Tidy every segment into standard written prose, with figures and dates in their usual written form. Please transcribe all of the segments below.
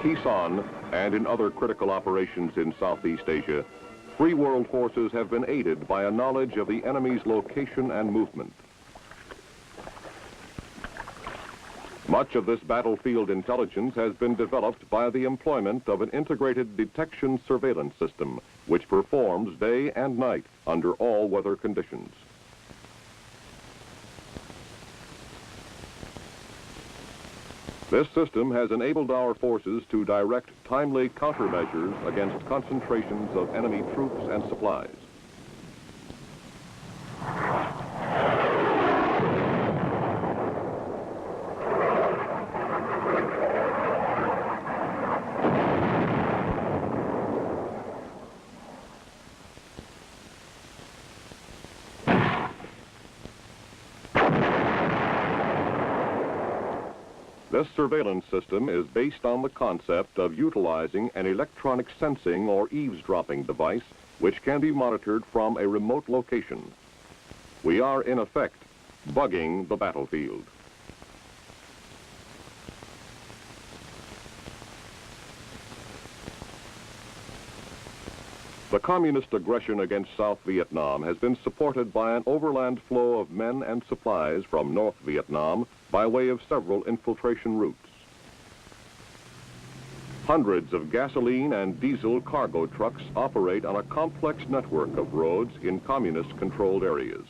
Quezon and in other critical operations in Southeast Asia, free world forces have been aided by a knowledge of the enemy's location and movement. Much of this battlefield intelligence has been developed by the employment of an integrated detection surveillance system, which performs day and night under all weather conditions. This system has enabled our forces to direct timely countermeasures against concentrations of enemy troops and supplies. This surveillance system is based on the concept of utilizing an electronic sensing or eavesdropping device which can be monitored from a remote location. We are, in effect, bugging the battlefield. The communist aggression against South Vietnam has been supported by an overland flow of men and supplies from North Vietnam by way of several infiltration routes. Hundreds of gasoline and diesel cargo trucks operate on a complex network of roads in communist-controlled areas.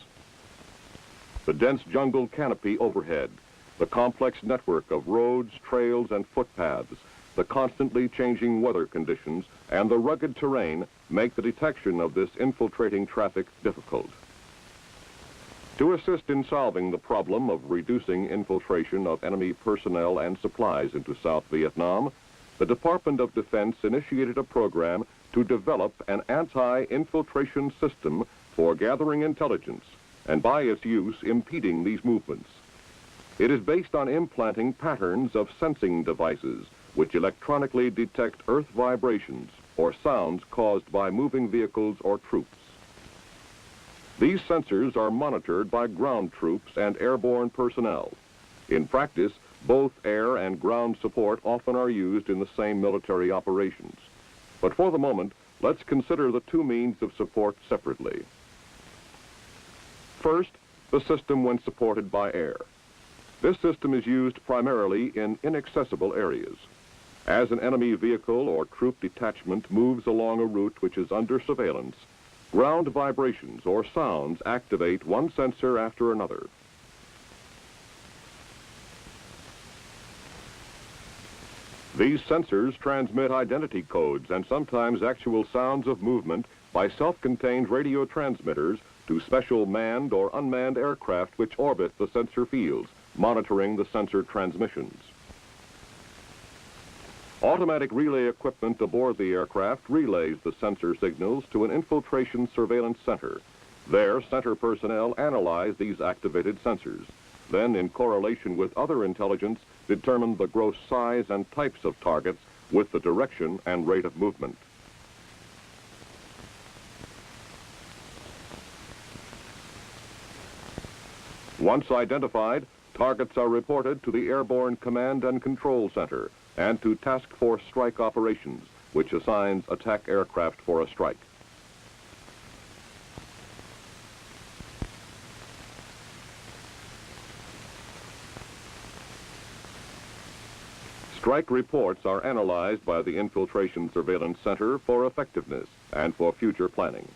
The dense jungle canopy overhead, the complex network of roads, trails, and footpaths, the constantly changing weather conditions, and the rugged terrain make the detection of this infiltrating traffic difficult. To assist in solving the problem of reducing infiltration of enemy personnel and supplies into South Vietnam, the Department of Defense initiated a program to develop an anti-infiltration system for gathering intelligence and by its use impeding these movements. It is based on implanting patterns of sensing devices which electronically detect earth vibrations or sounds caused by moving vehicles or troops. These sensors are monitored by ground troops and airborne personnel. In practice, both air and ground support often are used in the same military operations. But for the moment, let's consider the two means of support separately. First, the system when supported by air. This system is used primarily in inaccessible areas. As an enemy vehicle or troop detachment moves along a route which is under surveillance, ground vibrations or sounds activate one sensor after another. These sensors transmit identity codes and sometimes actual sounds of movement by self-contained radio transmitters to special manned or unmanned aircraft which orbit the sensor fields, monitoring the sensor transmissions. Automatic relay equipment aboard the aircraft relays the sensor signals to an infiltration surveillance center. There, center personnel analyze these activated sensors. Then, in correlation with other intelligence, determine the gross size and types of targets with the direction and rate of movement. Once identified, targets are reported to the Airborne Command and Control Center and to Task Force Strike Operations, which assigns attack aircraft for a strike. Strike reports are analyzed by the Infiltration Surveillance Center for effectiveness and for future planning.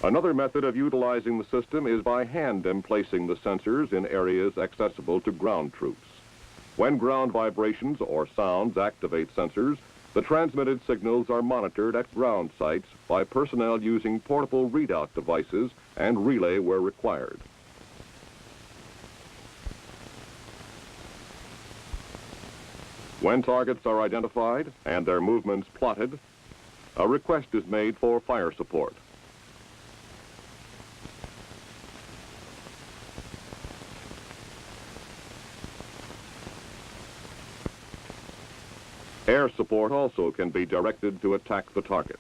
Another method of utilizing the system is by hand emplacing the sensors in areas accessible to ground troops. When ground vibrations or sounds activate sensors, the transmitted signals are monitored at ground sites by personnel using portable readout devices and relay where required. When targets are identified and their movements plotted, a request is made for fire support. Air support also can be directed to attack the target.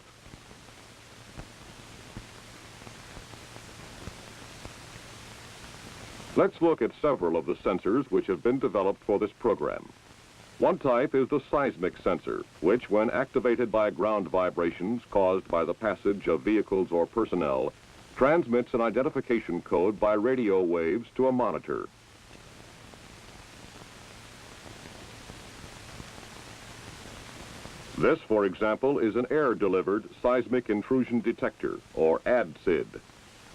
Let's look at several of the sensors which have been developed for this program. One type is the seismic sensor, which, when activated by ground vibrations caused by the passage of vehicles or personnel, transmits an identification code by radio waves to a monitor. This, for example, is an air-delivered seismic intrusion detector, or ADSID.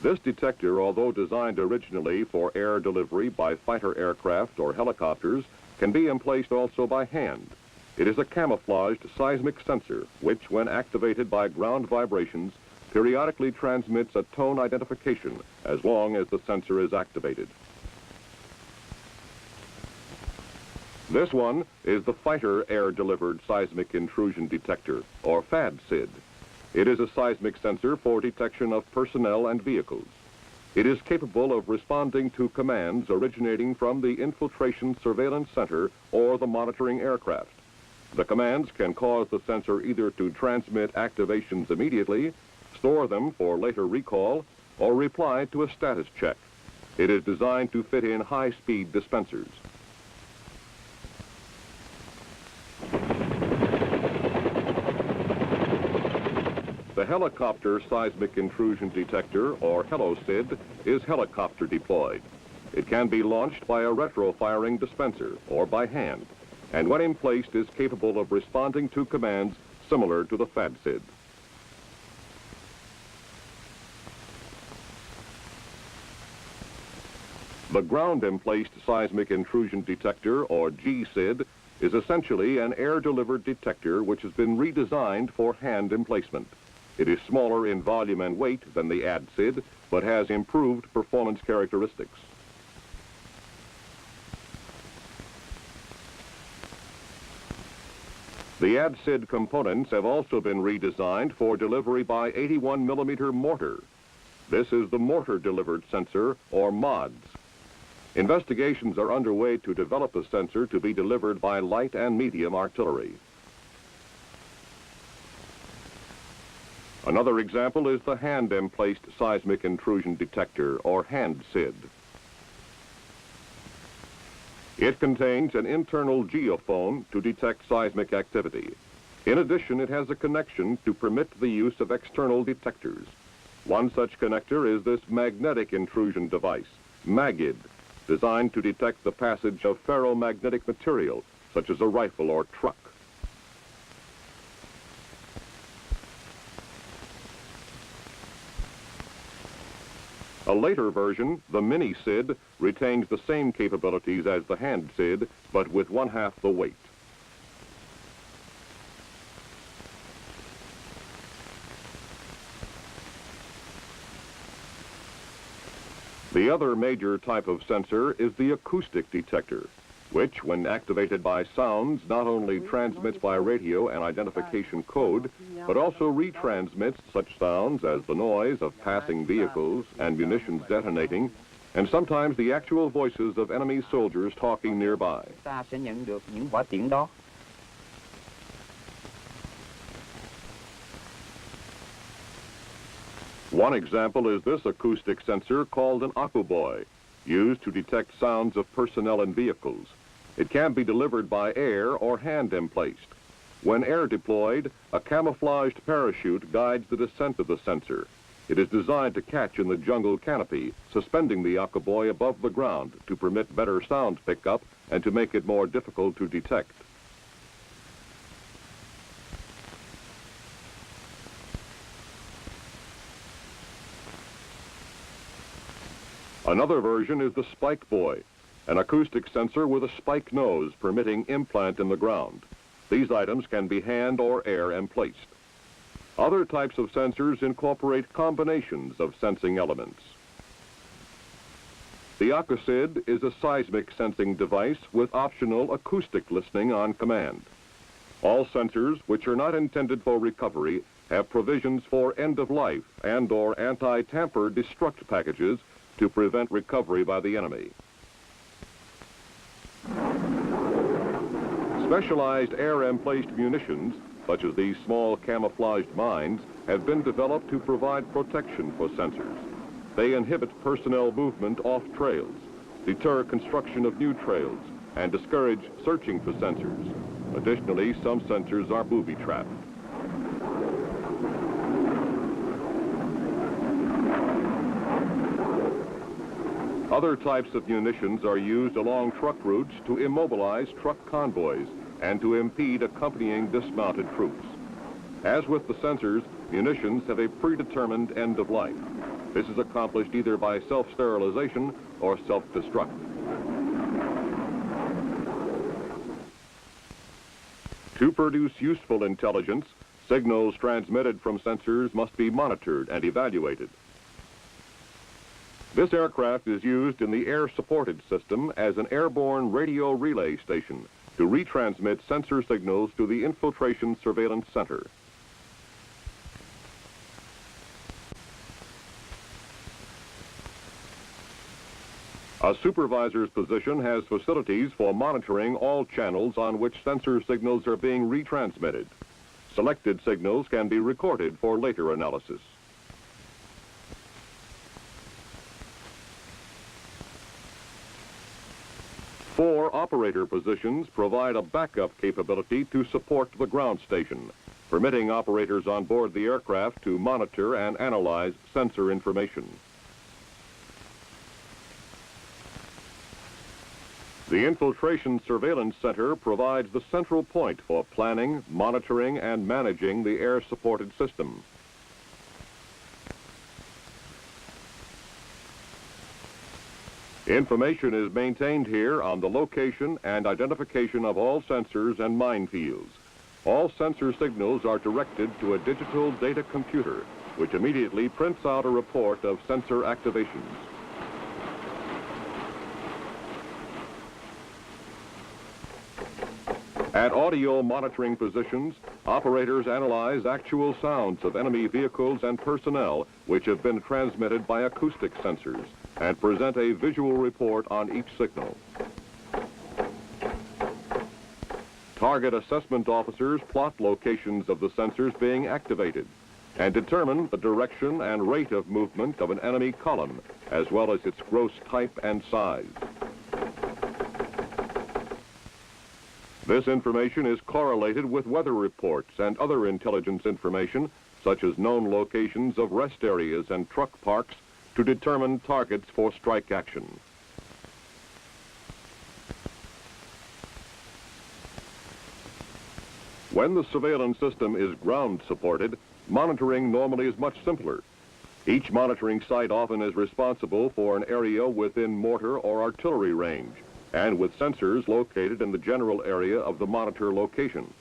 This detector, although designed originally for air delivery by fighter aircraft or helicopters, can be emplaced also by hand. It is a camouflaged seismic sensor, which, when activated by ground vibrations, periodically transmits a tone identification as long as the sensor is activated. This one is the Fighter Air-Delivered Seismic Intrusion Detector, or FADSID. It is a seismic sensor for detection of personnel and vehicles. It is capable of responding to commands originating from the Infiltration Surveillance Center or the monitoring aircraft. The commands can cause the sensor either to transmit activations immediately, store them for later recall, or reply to a status check. It is designed to fit in high-speed dispensers. The Helicopter Seismic Intrusion Detector, or HELOCID, is helicopter deployed. It can be launched by a retro-firing dispenser or by hand, and when emplaced is capable of responding to commands similar to the FADSID. The ground-emplaced seismic intrusion detector, or GSID, is essentially an air-delivered detector which has been redesigned for hand emplacement. It is smaller in volume and weight than the ADSID, but has improved performance characteristics. The ADSID components have also been redesigned for delivery by 81mm mortar. This is the mortar-delivered sensor, or MODS. Investigations are underway to develop a sensor to be delivered by light and medium artillery. Another example is the hand-emplaced seismic intrusion detector, or HAND-SID. It contains an internal geophone to detect seismic activity. In addition, it has a connection to permit the use of external detectors. One such connector is this magnetic intrusion device, MAGID, designed to detect the passage of ferromagnetic material, such as a rifle or truck. A later version, the Mini-SID, retains the same capabilities as the Hand-SID, but with 1/2 the weight. The other major type of sensor is the acoustic detector, which, when activated by sounds, not only transmits by radio an identification code, but also retransmits such sounds as the noise of passing vehicles and munitions detonating, and sometimes the actual voices of enemy soldiers talking nearby. One example is this acoustic sensor called an Akuboy, used to detect sounds of personnel and vehicles. It can be delivered by air or hand emplaced. When air deployed, a camouflaged parachute guides the descent of the sensor. It is designed to catch in the jungle canopy, suspending the Akuboy above the ground to permit better sound pickup and to make it more difficult to detect. Another version is the Spike Boy, an acoustic sensor with a spike nose permitting implant in the ground. These items can be hand or air emplaced. Other types of sensors incorporate combinations of sensing elements. The AkuSID is a seismic sensing device with optional acoustic listening on command. All sensors, which are not intended for recovery, have provisions for end-of-life and/or anti-tamper destruct packages to prevent recovery by the enemy. Specialized air-emplaced munitions, such as these small camouflaged mines, have been developed to provide protection for sensors. They inhibit personnel movement off trails, deter construction of new trails, and discourage searching for sensors. Additionally, some sensors are booby-trapped. Other types of munitions are used along truck routes to immobilize truck convoys and to impede accompanying dismounted troops. As with the sensors, munitions have a predetermined end of life. This is accomplished either by self-sterilization or self-destruct. To produce useful intelligence, signals transmitted from sensors must be monitored and evaluated. This aircraft is used in the air-supported system as an airborne radio relay station to retransmit sensor signals to the Infiltration Surveillance Center. A supervisor's position has facilities for monitoring all channels on which sensor signals are being retransmitted. Selected signals can be recorded for later analysis. Four operator positions provide a backup capability to support the ground station, permitting operators on board the aircraft to monitor and analyze sensor information. The Infiltration Surveillance Center provides the central point for planning, monitoring, and managing the air-supported system. Information is maintained here on the location and identification of all sensors and minefields. All sensor signals are directed to a digital data computer, which immediately prints out a report of sensor activations. At audio monitoring positions, operators analyze actual sounds of enemy vehicles and personnel which have been transmitted by acoustic sensors and present a visual report on each signal. Target assessment officers plot locations of the sensors being activated and determine the direction and rate of movement of an enemy column, as well as its gross type and size. This information is correlated with weather reports and other intelligence information, such as known locations of rest areas and truck parks, to determine targets for strike action. When the surveillance system is ground supported, monitoring normally is much simpler. Each monitoring site often is responsible for an area within mortar or artillery range, and with sensors located in the general area of the monitor location.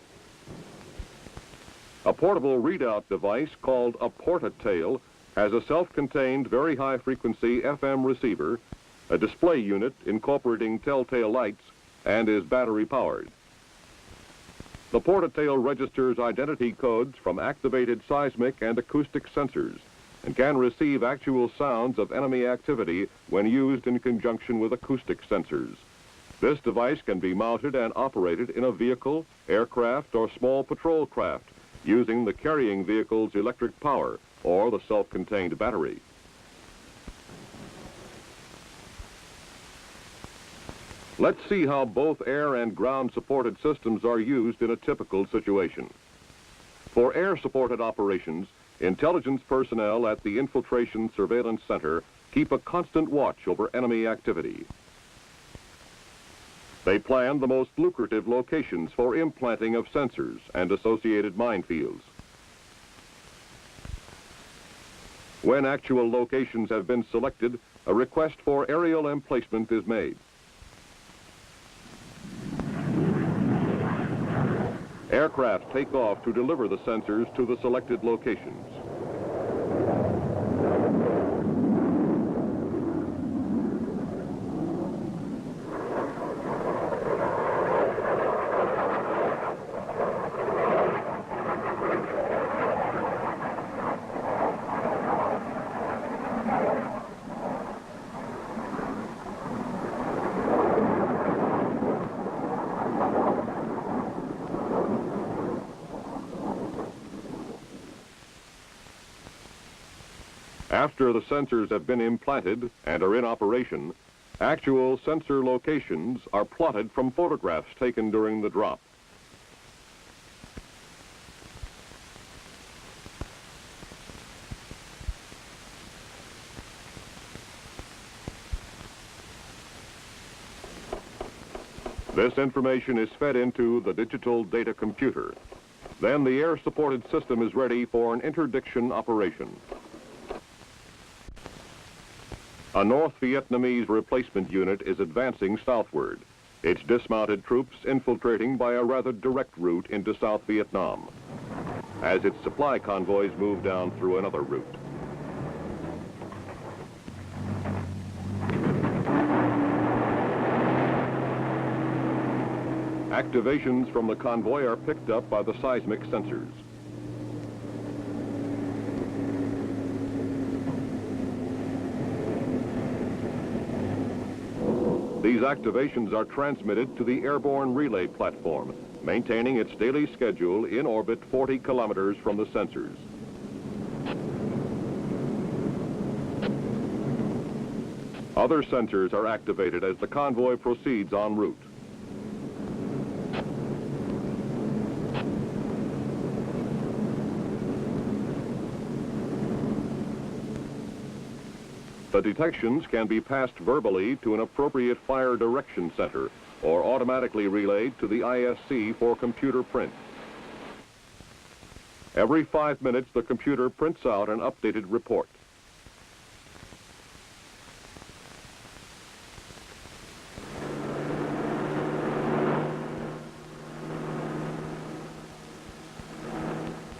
A portable readout device called a porta-tail has a self-contained very high-frequency FM receiver, a display unit incorporating telltale lights, and is battery-powered. The porta-tail registers identity codes from activated seismic and acoustic sensors and can receive actual sounds of enemy activity when used in conjunction with acoustic sensors. This device can be mounted and operated in a vehicle, aircraft, or small patrol craft using the carrying vehicle's electric power or the self-contained battery. Let's see how both air and ground-supported systems are used in a typical situation. For air-supported operations, intelligence personnel at the Infiltration Surveillance Center keep a constant watch over enemy activity. They plan the most lucrative locations for implanting of sensors and associated minefields. When actual locations have been selected, a request for aerial emplacement is made. Aircraft take off to deliver the sensors to the selected locations. After the sensors have been implanted and are in operation, Actual sensor locations are plotted from photographs taken during the drop. This information is fed into the digital data computer. Then the air-supported system is ready for an interdiction operation. A North Vietnamese replacement unit is advancing southward, its dismounted troops infiltrating by a rather direct route into South Vietnam, as its supply convoys move down through another route. Activations from the convoy are picked up by the seismic sensors. These activations are transmitted to the airborne relay platform, maintaining its daily schedule in orbit 40 kilometers from the sensors. Other sensors are activated as the convoy proceeds en route. The detections can be passed verbally to an appropriate fire direction center or automatically relayed to the ISC for computer print. Every 5 minutes, the computer prints out an updated report.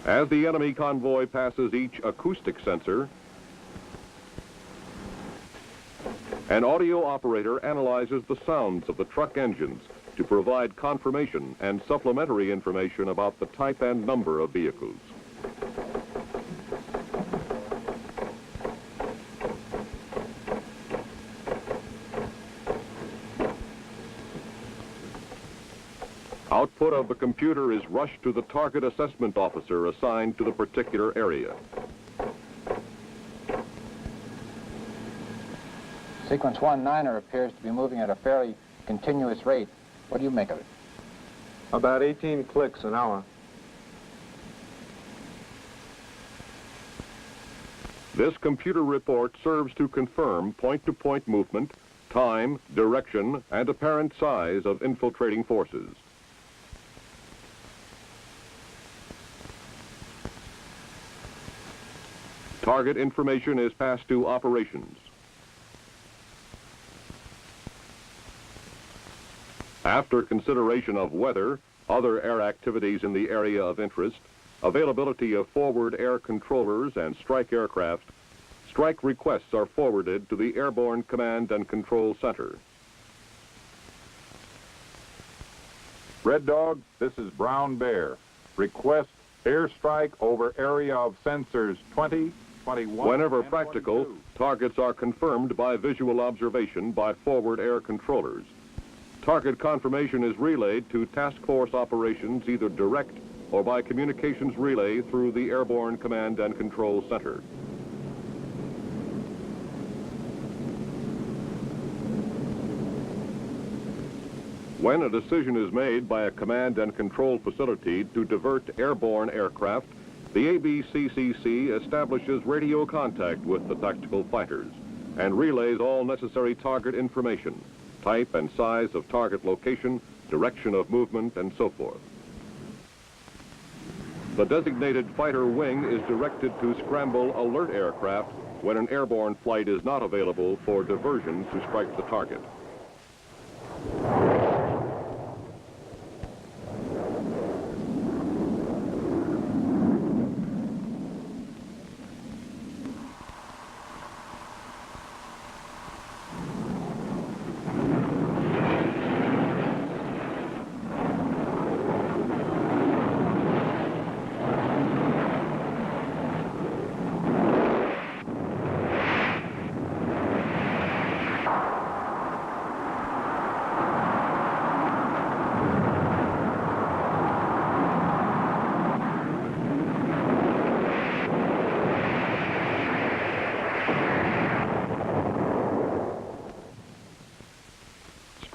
As the enemy convoy passes each acoustic sensor, an audio operator analyzes the sounds of the truck engines to provide confirmation and supplementary information about the type and number of vehicles. Output of the computer is rushed to the target assessment officer assigned to the particular area. Sequence 1-9er appears to be moving at a fairly continuous rate. What do you make of it? About 18 clicks an hour. This computer report serves to confirm point-to-point movement, time, direction, and apparent size of infiltrating forces. Target information is passed to operations. After consideration of weather, other air activities in the area of interest, availability of forward air controllers and strike aircraft, strike requests are forwarded to the Airborne Command and Control Center. Red Dog, this is Brown Bear. Request airstrike over area of sensors 20, 21, Whenever and practical, 22. targets are confirmed by visual observation by forward air controllers. Target confirmation is relayed to task force operations either direct or by communications relay through the Airborne Command and Control Center. When a decision is made by a command and control facility to divert airborne aircraft, the ABCCC establishes radio contact with the tactical fighters and relays all necessary target information, type and size of target location, direction of movement, and so forth. The designated fighter wing is directed to scramble alert aircraft when an airborne flight is not available for diversion to strike the target.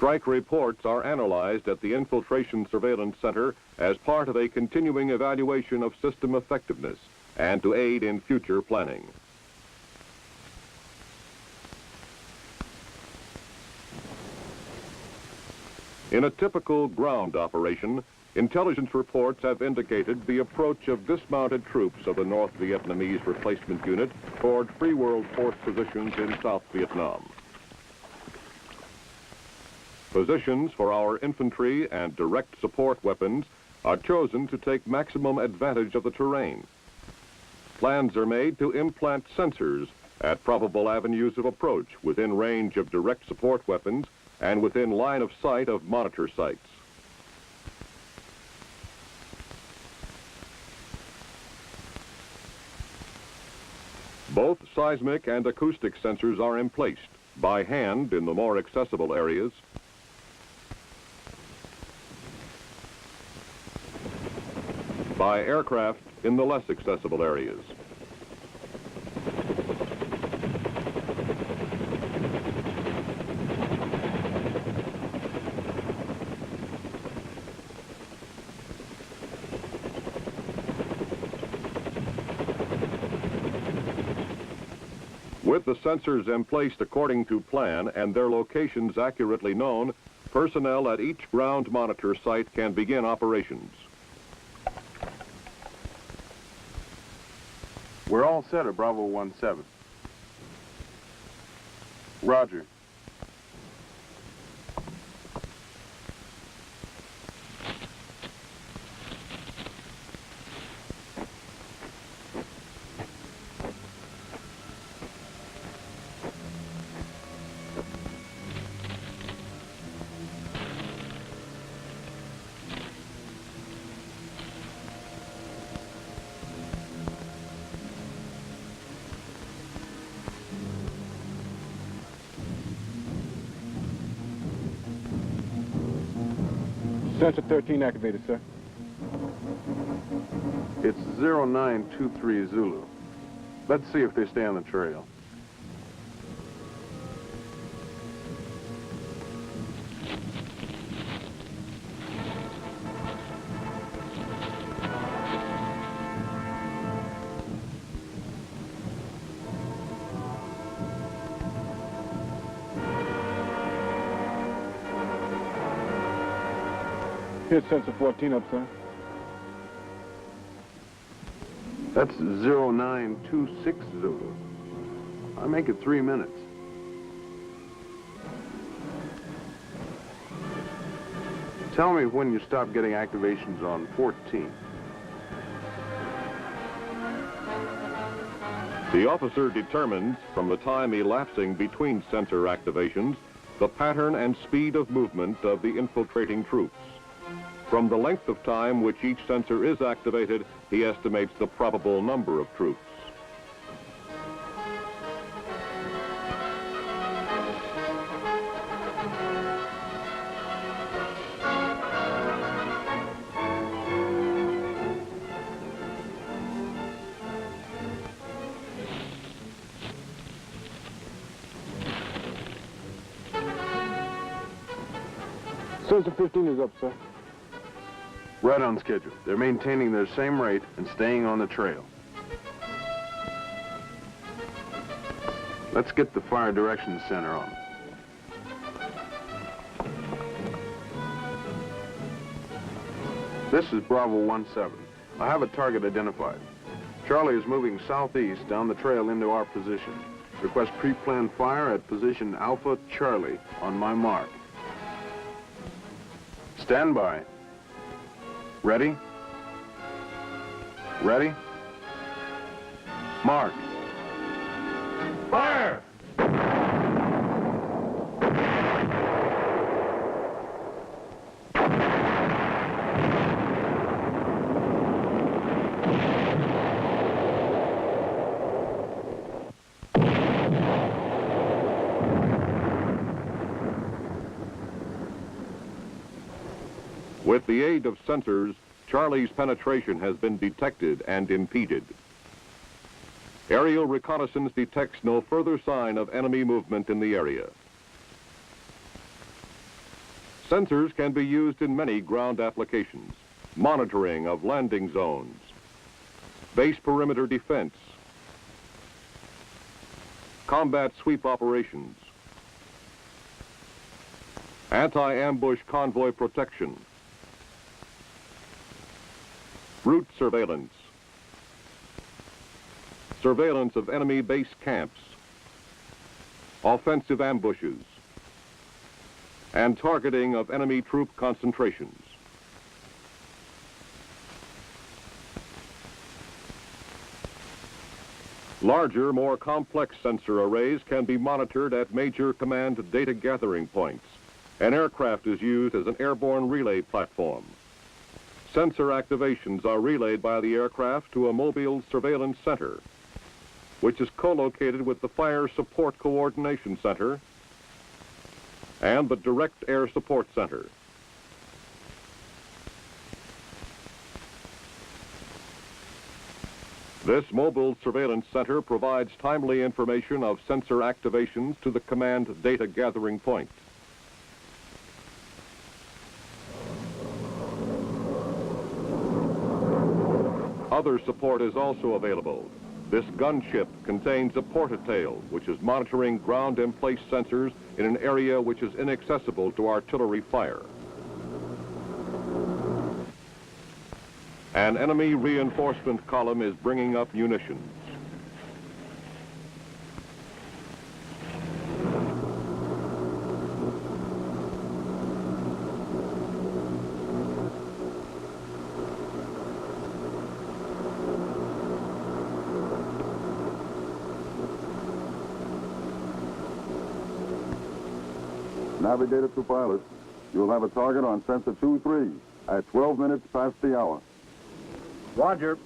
Strike reports are analyzed at the Infiltration Surveillance Center as part of a continuing evaluation of system effectiveness and to aid in future planning. In a typical ground operation, intelligence reports have indicated the approach of dismounted troops of the North Vietnamese Replacement Unit toward Free World Force positions in South Vietnam. Positions for our infantry and direct support weapons are chosen to take maximum advantage of the terrain. Plans are made to implant sensors at probable avenues of approach within range of direct support weapons and within line of sight of monitor sites. Both seismic and acoustic sensors are emplaced by hand in the more accessible areas, by aircraft in the less accessible areas. With the sensors emplaced according to plan and their locations accurately known, personnel at each ground monitor site can begin operations. We're all set at Bravo 17. Roger. Sensor 13 activated, sir. It's 0923 Zulu. Let's see if they stay on the trail. Here's sensor 14 up, sir. That's 0926 Zulu. I make it 3 minutes. Tell me when you stop getting activations on 14. The officer determines, from the time elapsing between sensor activations, the pattern and speed of movement of the infiltrating troops. From the length of time which each sensor is activated, he estimates the probable number of troops. Sensor 15 is up, sir. Right on schedule. They're maintaining their same rate and staying on the trail. Let's get the fire directions center on. This is Bravo 17. I have a target identified. Charlie is moving southeast down the trail into our position. Request pre-planned fire at position Alpha Charlie on my mark. Stand by. Ready? Ready? Mark. Fire! With the aid of sensors, Charlie's penetration has been detected and impeded. Aerial reconnaissance detects no further sign of enemy movement in the area. Sensors can be used in many ground applications: monitoring of landing zones, base perimeter defense, combat sweep operations, anti-ambush convoy protection, route surveillance, surveillance of enemy base camps, offensive ambushes, and targeting of enemy troop concentrations. Larger, more complex sensor arrays can be monitored at major command data gathering points. An aircraft is used as an airborne relay platform. Sensor activations are relayed by the aircraft to a mobile surveillance center, which is co-located with the Fire Support Coordination Center and the Direct Air Support Center. This mobile surveillance center provides timely information of sensor activations to the command data gathering point. Other support is also available. This gunship contains a portatail, which is monitoring ground-in-place sensors in an area which is inaccessible to artillery fire. An enemy reinforcement column is bringing up munitions. Navigator to pilot, you will have a target on sensor 2-3 at 12 minutes past the hour. Roger.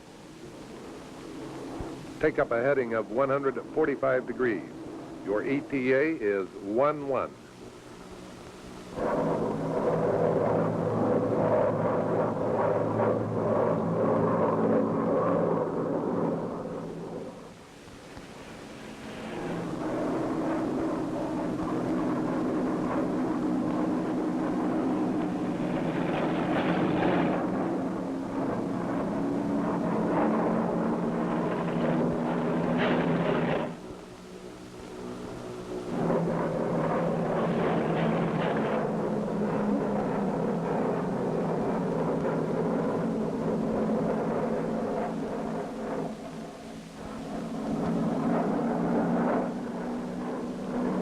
Take up a heading of 145 degrees. Your ETA is 1-1.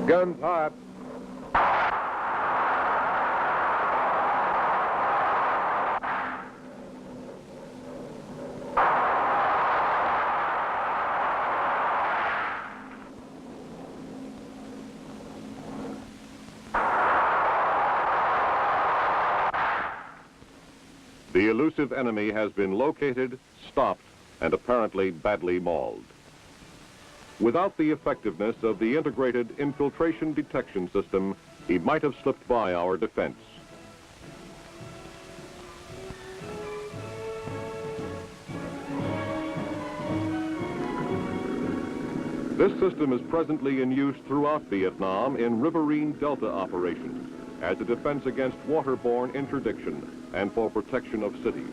Guns hot. The elusive enemy has been located, stopped, and apparently badly mauled. Without the effectiveness of the integrated infiltration detection system, he might have slipped by our defense. This system is presently in use throughout Vietnam in riverine delta operations as a defense against waterborne interdiction and for protection of cities.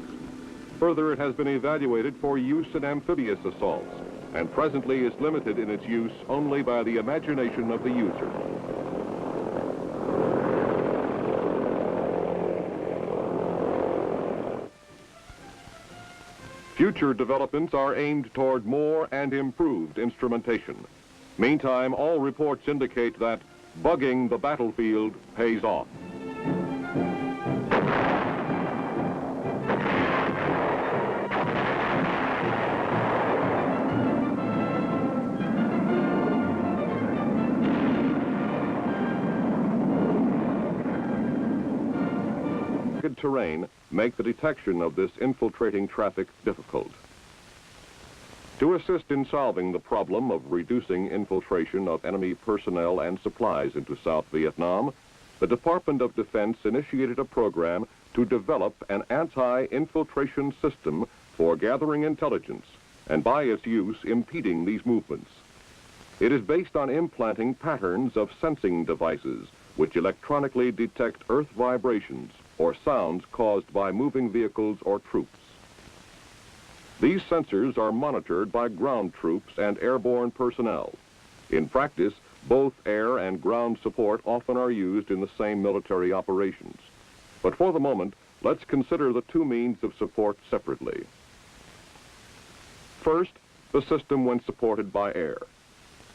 Further, it has been evaluated for use in amphibious assaults, and presently is limited in its use only by the imagination of the user. Future developments are aimed toward more and improved instrumentation. Meantime, all reports indicate that bugging the battlefield pays off. Terrain make the detection of this infiltrating traffic difficult. To assist in solving the problem of reducing infiltration of enemy personnel and supplies into South Vietnam, the Department of Defense initiated a program to develop an anti-infiltration system for gathering intelligence and by its use impeding these movements. It is based on implanting patterns of sensing devices which electronically detect earth vibrations or sounds caused by moving vehicles or troops. These sensors are monitored by ground troops and airborne personnel. In practice, both air and ground support often are used in the same military operations. But for the moment, let's consider the two means of support separately. First, the system when supported by air.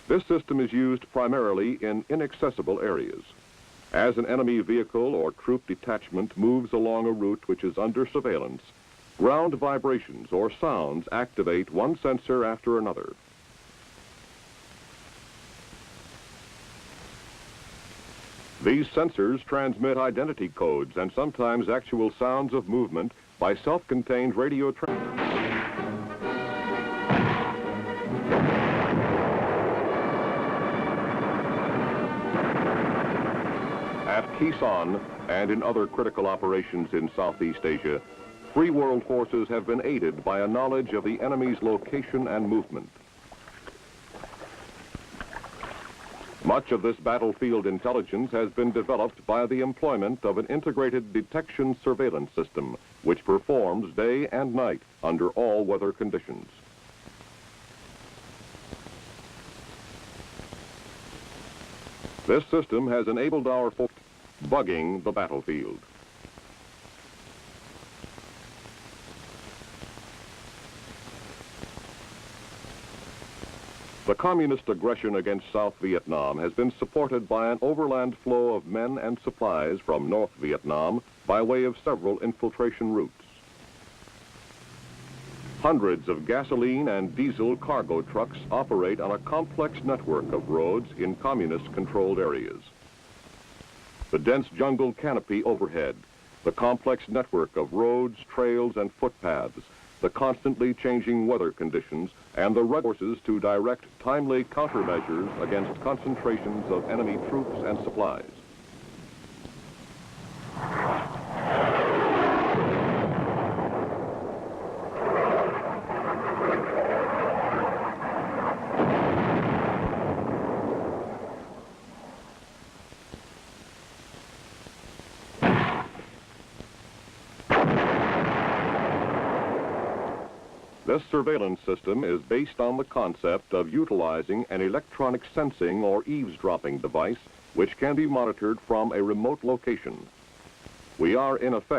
This system is used primarily in inaccessible areas. As an enemy vehicle or troop detachment moves along a route which is under surveillance, ground vibrations or sounds activate one sensor after another. These sensors transmit identity codes and sometimes actual sounds of movement by self-contained radio At Quezon and in other critical operations in Southeast Asia, free world forces have been aided by a knowledge of the enemy's location and movement. Much of this battlefield intelligence has been developed by the employment of an integrated detection surveillance system, which performs day and night under all weather conditions. This system has enabled our forces bugging the battlefield. The communist aggression against South Vietnam has been supported by an overland flow of men and supplies from North Vietnam by way of several infiltration routes. Hundreds of gasoline and diesel cargo trucks operate on a complex network of roads in communist-controlled areas. The dense jungle canopy overhead, the complex network of roads, trails, and footpaths, the constantly changing weather conditions, and the resources to direct timely countermeasures against concentrations of enemy troops and supplies. This surveillance system is based on the concept of utilizing an electronic sensing or eavesdropping device which can be monitored from a remote location. We are, in effect,